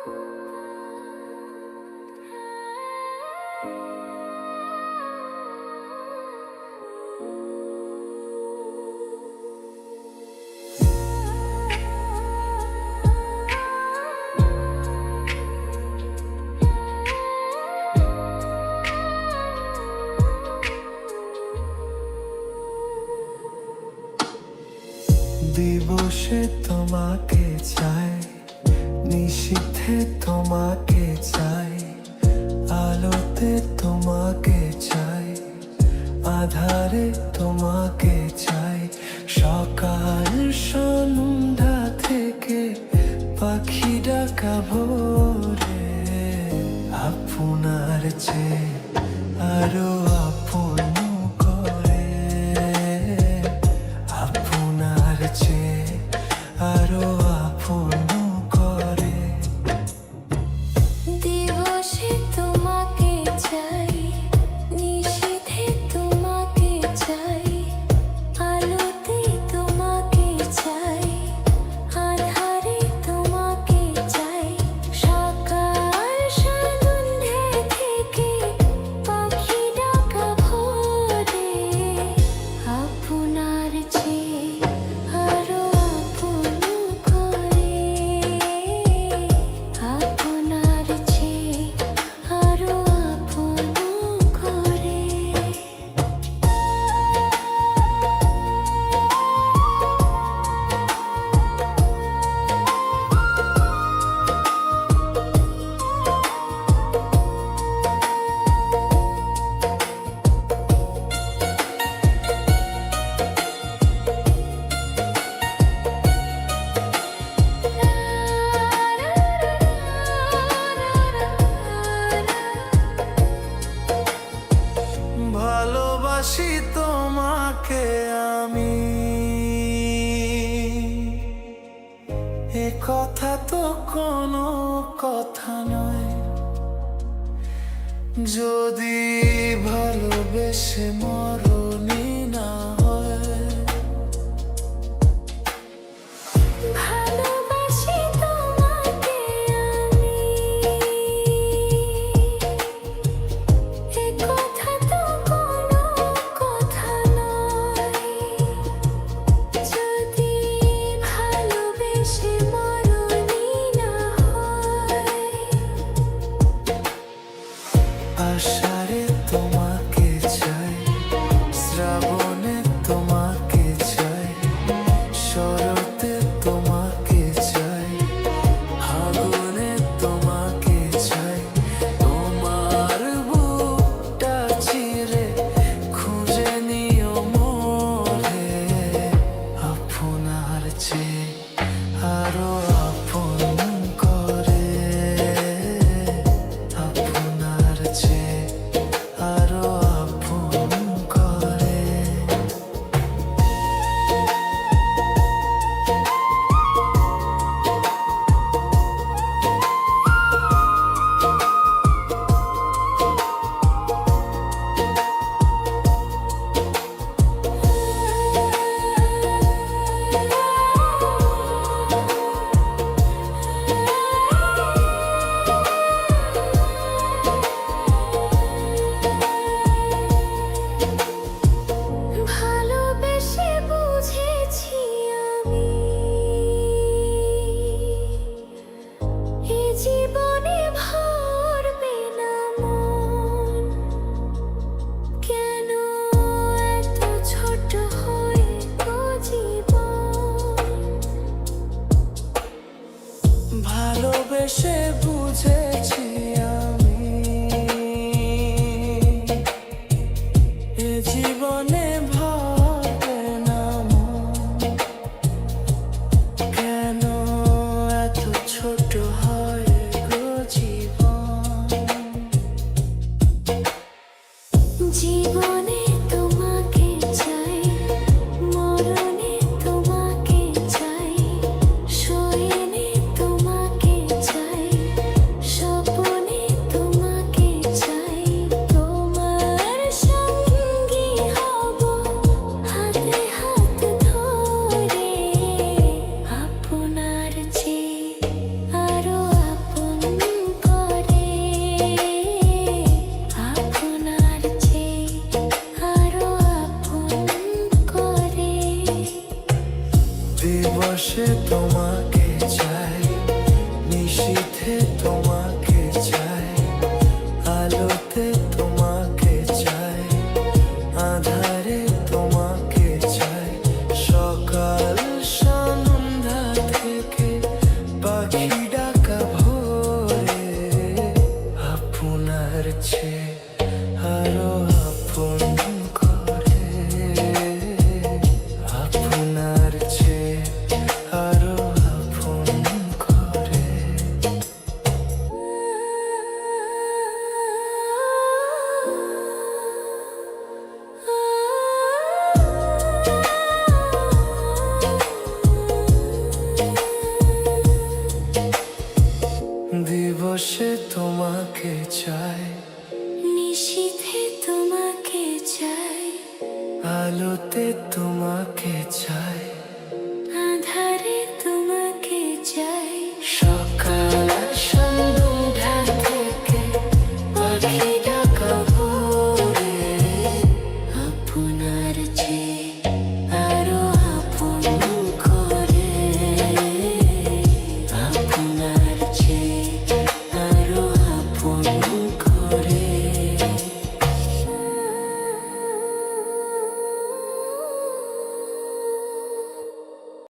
দিবসে তোমাকে চাই, নিশীথে তোমাকে চাই, আলোতে তোমাকে চাই, আধারে তোমাকে চাই। সকাল সন্ধ্যা থেকে পাখি ডাকা ভোরে, আপনার চেয়ে আরো আপন করে, আপনার চেয়ে আরো আপন করে। দিবসে তোমাকে চাই, নিশীথে তোমাকে চাই, আলোতে তোমাকে চাই, আধারে তোমাকে চাই। সকাল সন্ধ্যা থেকে পাখি ডাকা ভোরে, আপনার চেয়ে আরো আপন করে, আপনার চেয়ে আরো আপন করে। ভালোবাসি তোমাকে আমি, এ কথা তো কোনো কথা নয়। যদি ভালোবেসে মরণই না হয়, ভালোবাসি তোমাকে আমি, এ কথা তো কোনো কথা নয়। যদি ভালোবেসে মরণই না হয়, আষাঢ়ে তোমাকে চাই, শ্রাবণে তোমাকে চাই, শরতে তোমাকে চাই, ফাগুনে তোমাকে চাই। তোমার বুকটা চিরে খুঁজে নিও মোরে, আপনার চেয়ে আরো আপন করে, আপনার চেয়ে আরো আপন করে। ভালোবেসে বুঝেছি আমি, এ জীবনে ভরবে না মন। কেন এত ছোট হয় গো জীবন? ভালোবেসে বুঝেছি আমি, এ জীবনে ভরবে না মন। কেন এত ছোট হয় গো জীবন? জীবনে তোমাকে চাই, মরণে তোমাকে চাই, শয়নে তোমাকে চাই, দিবসে তোমাকে চাই, নিশীথে তোমাকে চাই, আলোতে তোমাকে চাই, আধারে তোমাকে চাই, সকাল সন্ধ্যা থেকে পাখি ডাকা ভোরে, আপনার চেয়ে আরো আপন করে, আপনার চেয়ে আরো আপন করে। দিবসে তোমাকে চাই, নিশীথে তোমাকে চাই, আলোতে তোমাকে চাই, আধারে তোমাকে চাই, সকাল সন্ধ্যা থেকে পাখি ডাকা